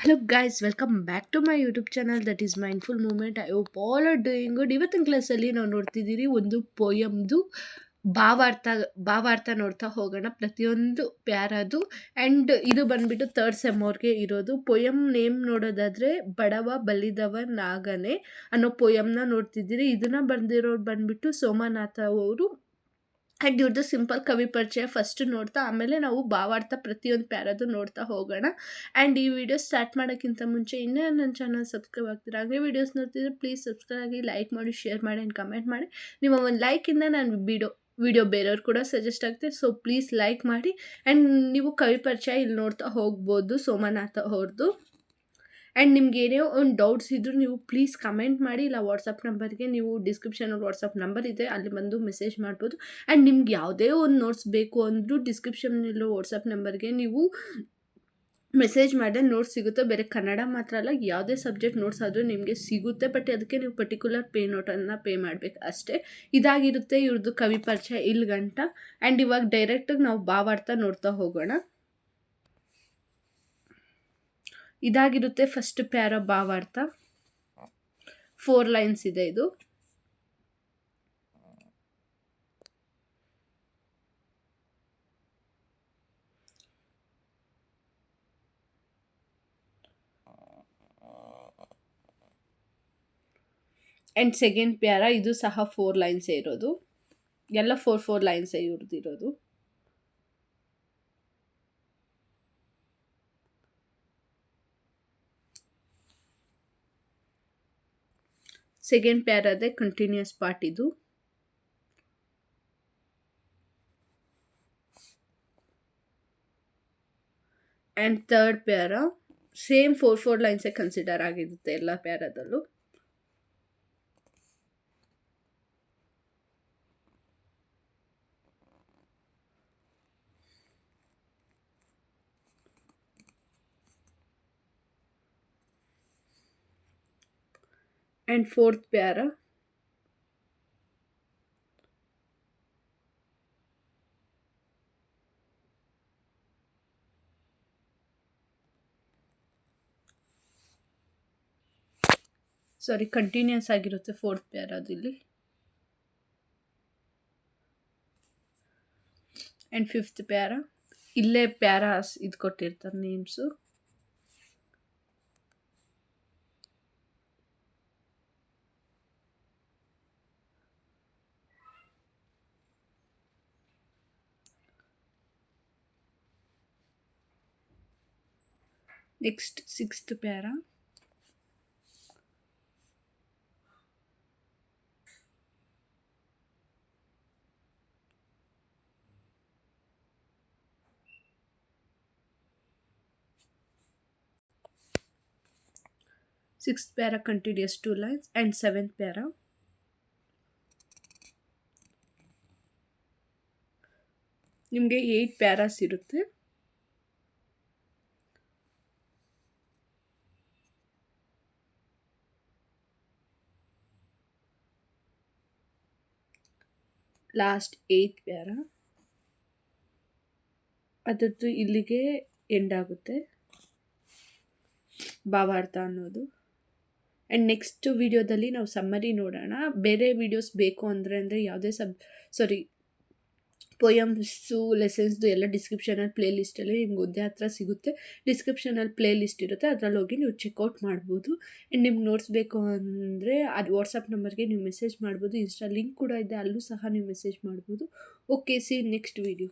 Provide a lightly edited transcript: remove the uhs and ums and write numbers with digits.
Hello guys, welcome back to my YouTube channel that is Mindful Movement. I hope all are doing good. ಇವತ್ತಿನ ಕ್ಲಾಸಲ್ಲಿ ನಾವು ನೋಡ್ತಿದ್ದೀರಿ ಒಂದು ಪೋಯಮ್ದು ಭಾವಾರ್ಥ ಭಾವಾರ್ಥ ನೋಡ್ತಾ ಹೋಗೋಣ. ಪ್ರತಿಯೊಂದು ಪ್ಯಾರದು ಆ್ಯಂಡ್ ಇದು ಬಂದ್ಬಿಟ್ಟು ಥರ್ಡ್ ಸೆಮ್ ಅವ್ರಿಗೆ ಇರೋದು. ಪೊಯಮ್ ನೇಮ್ ನೋಡೋದಾದರೆ ಬಡವ ಬಲಿದವ ನಾಗನೆ ಅನ್ನೋ ಪೊಯಮ್ನ ನೋಡ್ತಿದ್ದೀರಿ. ಇದನ್ನು ಬಂದಿರೋರು ಬಂದ್ಬಿಟ್ಟು ಸೋಮನಾಥ ಅವರು. ಆ್ಯಂಡ್ ಇವ್ರದ್ದು ಸಿಂಪಲ್ ಕವಿ ಪರಿಚಯ ಫಸ್ಟ್ ನೋಡ್ತಾ ಆಮೇಲೆ ನಾವು ಭಾವಾರ್ಥ ಪ್ರತಿಯೊಂದು ಪ್ಯಾರದು ನೋಡ್ತಾ ಹೋಗೋಣ. ಆ್ಯಂಡ್ ಈ ವಿಡಿಯೋ ಸ್ಟಾರ್ಟ್ ಮಾಡೋಕ್ಕಿಂತ ಮುಂಚೆ ಇನ್ನೂ ನನ್ನ ಚಾನಲ್ ಸಬ್ಸ್ಕ್ರೈಬ್ ಆಗ್ತೀರಾ, ಹಾಗೆ ವೀಡಿಯೋಸ್ ನೋಡ್ತಿದ್ರೆ ಪ್ಲೀಸ್ ಸಬ್ಸ್ಕ್ರೈಬ್ ಆಗಿ, ಲೈಕ್ ಮಾಡಿ, ಶೇರ್ ಮಾಡಿ ಆ್ಯಂಡ್ ಕಮೆಂಟ್ ಮಾಡಿ. ನಿಮ್ಮ ಒಂದು ಲೈಕಿಂದ ನಾನು ವಿಡಿಯೋ ಬೇರೆಯವ್ರು ಕೂಡ ಸಜೆಸ್ಟ್ ಆಗುತ್ತೆ. ಸೊ ಪ್ಲೀಸ್ ಲೈಕ್ ಮಾಡಿ. ಆ್ಯಂಡ್ ನೀವು ಕವಿ ಪರಿಚಯ ಇಲ್ಲಿ ನೋಡ್ತಾ ಹೋಗ್ಬೋದು ಸೋಮನಾಥ ಅವ್ರದ್ದು. ಆ್ಯಂಡ್ ನಿಮ್ಗೆ ಏನೇ ಒಂದು ಡೌಟ್ಸ್ ಇದ್ದರೂ ನೀವು ಪ್ಲೀಸ್ ಕಮೆಂಟ್ ಮಾಡಿ, ಇಲ್ಲ ವಾಟ್ಸಪ್ ನಂಬರ್ಗೆ ನೀವು ಡಿಸ್ಕ್ರಿಪ್ಷನಲ್ಲಿ ವಾಟ್ಸಪ್ ನಂಬರ್ ಇದೆ, ಅಲ್ಲಿ ಬಂದು ಮೆಸೇಜ್ ಮಾಡ್ಬೋದು. ಆ್ಯಂಡ್ ನಿಮ್ಗೆ ಯಾವುದೇ ಒಂದು ನೋಟ್ಸ್ ಬೇಕು ಅಂದರೂ ಡಿಸ್ಕ್ರಿಪ್ಷನ್ನಲ್ಲಿರೋ ವಾಟ್ಸಪ್ ನಂಬರ್ಗೆ ನೀವು ಮೆಸೇಜ್ ಮಾಡಿದ್ರೆ ನೋಟ್ಸ್ ಸಿಗುತ್ತೆ. ಬೇರೆ ಕನ್ನಡ ಮಾತ್ರ ಅಲ್ಲ, ಯಾವುದೇ ಸಬ್ಜೆಕ್ಟ್ ನೋಟ್ಸ್ ಆದರೂ ನಿಮಗೆ ಸಿಗುತ್ತೆ. ಬಟ್ ಅದಕ್ಕೆ ನೀವು ಪರ್ಟಿಕ್ಯುಲರ್ ನೋಟನ್ನು ಪೇ ಮಾಡಬೇಕು ಅಷ್ಟೇ. ಇದಾಗಿರುತ್ತೆ ಇವ್ರದ್ದು ಕವಿ ಪರಿಚಯ ಇಲ್ಲಿ ಗಂಟ. ಆ್ಯಂಡ್ ಇವಾಗ ಡೈರೆಕ್ಟಾಗಿ ನಾವು ಭಾವಾರ್ಥ ನೋಡ್ತಾ ಹೋಗೋಣ. ಇದಾಗಿರುತ್ತೆ ಫಸ್ಟ್ ಪ್ಯಾರ ಭಾವಾರ್ಥ. 4 ಲೈನ್ಸ್ ಇದೆ ಇದು. ಆ್ಯಂಡ್ ಸೆಕೆಂಡ್ ಪ್ಯಾರ ಇದು ಸಹ 4 ಲೈನ್ಸೇ ಇರೋದು. ಎಲ್ಲ 4 ಲೈನ್ಸೇ ಇರೋದು. ಸೆಕೆಂಡ್ ಪ್ಯಾರದೇ ಕಂಟಿನ್ಯೂಸ್ ಪಾರ್ಟ್ ಇದು. ಆ್ಯಂಡ್ ಥರ್ಡ್ ಪ್ಯಾರ ಸೇಮ್ 4 ಲೈನ್ಸೇ ಕನ್ಸಿಡರ್ ಆಗಿರುತ್ತೆ ಎಲ್ಲ ಪ್ಯಾರದಲ್ಲೂ. ಆ್ಯಂಡ್ ಫೋರ್ತ್ ಪ್ಯಾರ ಕಂಟಿನ್ಯೂಸ್ ಆಗಿರುತ್ತೆ ಫೋರ್ತ್ ಪ್ಯಾರದಲ್ಲಿ. ಆ್ಯಂಡ್ ಫಿಫ್ತ್ ಪ್ಯಾರ ಇಲ್ಲೇ ಪ್ಯಾರಾಸ್ ಇದು ಕೊಟ್ಟಿರ್ತಾರೆ names. Next sixth para. Sixth para continues 2 lines. And seventh para ನಿಮಗೆ 8 ಪ್ಯಾರಾಸ್ ಇರುತ್ತೆ. ಲಾಸ್ಟ್ 8th ಪ್ಯಾರ ಅದರದ್ದು ಇಲ್ಲಿಗೆ ಎಂಡ್ ಆಗುತ್ತೆ ಭಾವಾರ್ಥ ಅನ್ನೋದು. ಆ್ಯಂಡ್ ನೆಕ್ಸ್ಟ್ ವಿಡಿಯೋದಲ್ಲಿ ನಾವು ಸಮ್ಮರಿ ನೋಡೋಣ. ಬೇರೆ ವಿಡಿಯೋಸ್ ಬೇಕು ಅಂದರೆ ಯಾವುದೇ ಪೊಯಮ್ಸು ಲೆಸನ್ಸ್ದು ಎಲ್ಲ ಡಿಸ್ಕ್ರಿಪ್ಷನಲ್ಲಿ ಪ್ಲೇ ಲಿಸ್ಟಲ್ಲಿ ನಿಮ್ಗೆ ಒಂದೇ ಹತ್ರ ಸಿಗುತ್ತೆ. ಡಿಸ್ಕ್ರಿಪ್ಷನಲ್ಲಿ ಪ್ಲೇ ಲಿಸ್ಟ್ ಇರುತ್ತೆ, ಅದರಲ್ಲಿ ಹೋಗಿ ನೀವು ಚೆಕ್ಔಟ್ ಮಾಡ್ಬೋದು. ಆ್ಯಂಡ್ ನಿಮ್ಗೆ ನೋಟ್ಸ್ ಬೇಕು ಅಂದರೆ ಅದು ವಾಟ್ಸಪ್ ನಂಬರ್ಗೆ ನೀವು ಮೆಸೇಜ್ ಮಾಡ್ಬೋದು. ಇನ್ಸ್ಟಾ ಲಿಂಕ್ ಕೂಡ ಇದೆ, ಅಲ್ಲೂ ಸಹ ನೀವು ಮೆಸೇಜ್ ಮಾಡ್ಬೋದು. Okay, C next video.